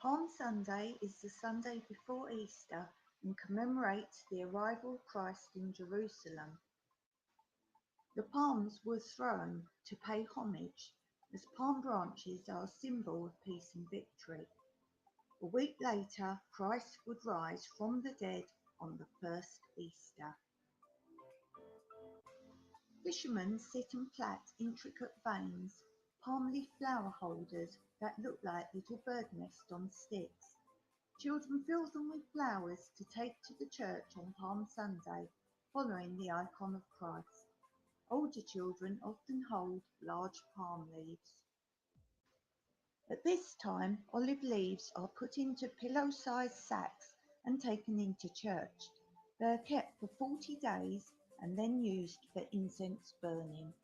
Palm Sunday is the Sunday before Easter and commemorates the arrival of Christ in Jerusalem. The palms were thrown to pay homage, as palm branches are a symbol of peace and victory. A week later, Christ would rise from the dead on the first Easter. Fishermen sit and plait intricate veins, palm leaf flower holders that look like little bird nests on sticks. Children fill them with flowers to take to the church on Palm Sunday, following the icon of Christ. Older children often hold large palm leaves. At this time, olive leaves are put into pillow-sized sacks and taken into church. They are kept for 40 days and then used for incense burning.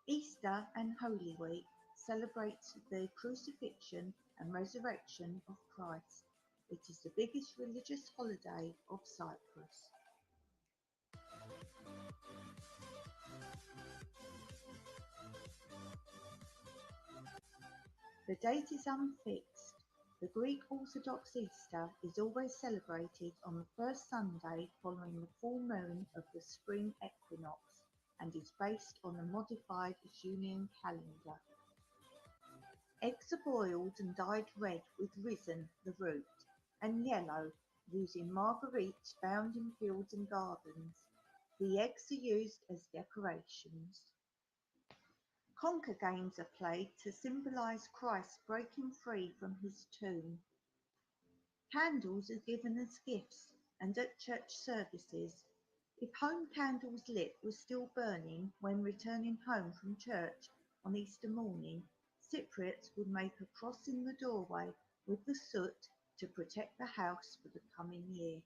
Easter and Holy Week celebrates the crucifixion and resurrection of Christ. It is the biggest religious holiday of Cyprus. The date is unfixed. The Greek Orthodox Easter is always celebrated on the first Sunday following the full moon of the spring equinox and is based on a modified Julian calendar. Eggs are boiled and dyed red with risen, the root, and yellow, using marguerites found in fields and gardens. The eggs are used as decorations. Conker games are played to symbolize Christ breaking free from his tomb. Candles are given as gifts and at church services. If home candles lit were still burning when returning home from church on Easter morning, Cypriots would make a cross in the doorway with the soot to protect the house for the coming year.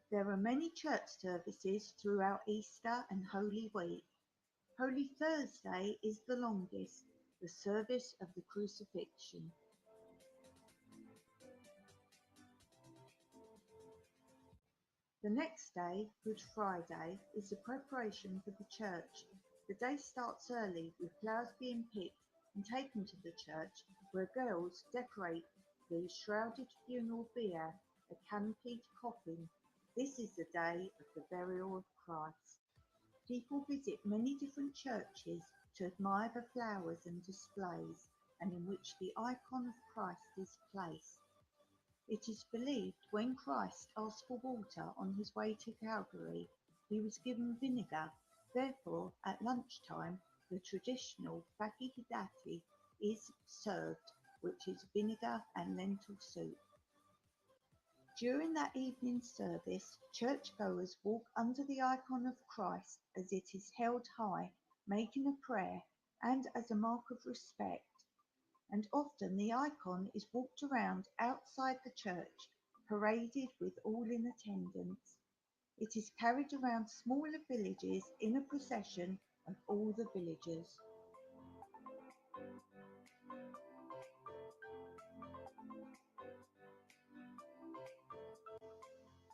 There are many church services throughout Easter and Holy Week. Holy Thursday is the longest, the service of the crucifixion. The next day, Good Friday, is the preparation for the church. The day starts early with flowers being picked and taken to the church, where girls decorate the shrouded funeral bier, a canopied coffin. This is the day of the burial of Christ. People visit many different churches to admire the flowers and displays, and in which the icon of Christ is placed. It is believed when Christ asked for water on his way to Calvary, he was given vinegar. Therefore, at lunchtime, the traditional fagihidati is served, which is vinegar and lentil soup. During that evening service, churchgoers walk under the icon of Christ as it is held high, making a prayer and as a mark of respect. And often the icon is walked around outside the church, paraded with all in attendance. It is carried around smaller villages in a procession of all the villagers.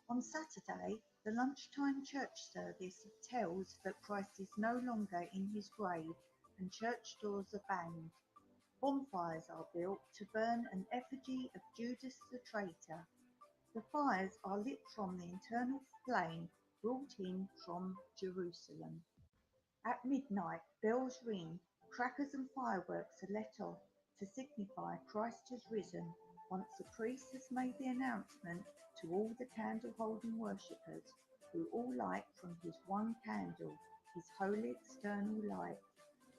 On Saturday, the lunchtime church service tells that Christ is no longer in his grave and church doors are banged. Bonfires are built to burn an effigy of Judas the traitor. The fires are lit from the internal flame brought in from Jerusalem. At midnight, bells ring, crackers and fireworks are let off to signify Christ has risen. Once the priest has made the announcement to all the candle-holding worshippers, who all light from his one candle, his holy external light.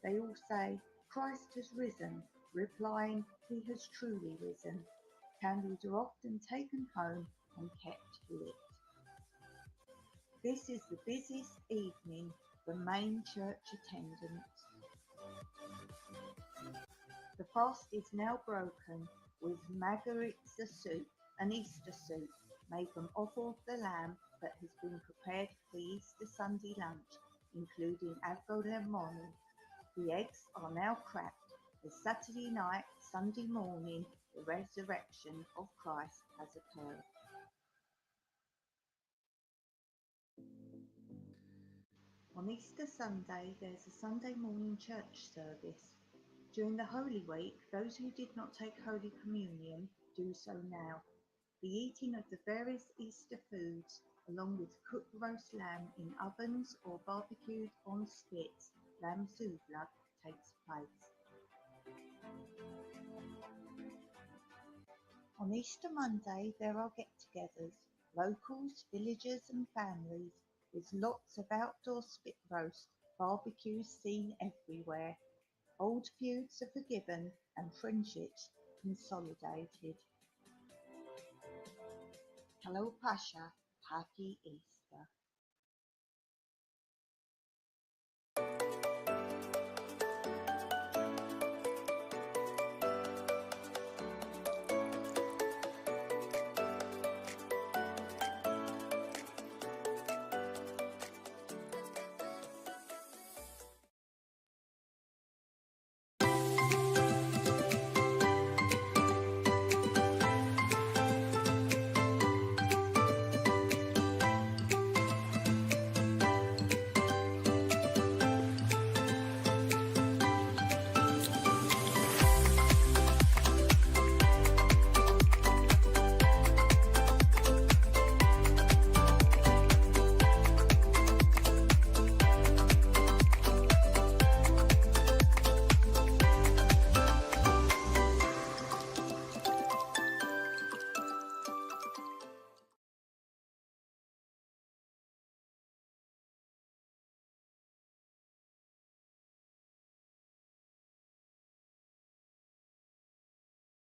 They all say, Christ has risen, replying, he has truly risen. Candles are often taken home and kept lit. This is the busiest evening for main church attendance. The fast is now broken with margherita soup, an Easter soup made from offal of the lamb that has been prepared for Easter Sunday lunch, including ago lemon. The eggs are now cracked as Saturday night, Sunday morning, the resurrection of Christ has occurred. On Easter Sunday, there's a Sunday morning church service. During the Holy Week, those who did not take Holy Communion do so now. The eating of the various Easter foods, along with cooked roast lamb in ovens or barbecued on spits, lamb souvlak, takes place. On Easter Monday, there are get-togethers, locals, villagers and families, with lots of outdoor spit roast, barbecues seen everywhere. Old feuds are forgiven and friendships consolidated. Hello Pasha, happy Easter.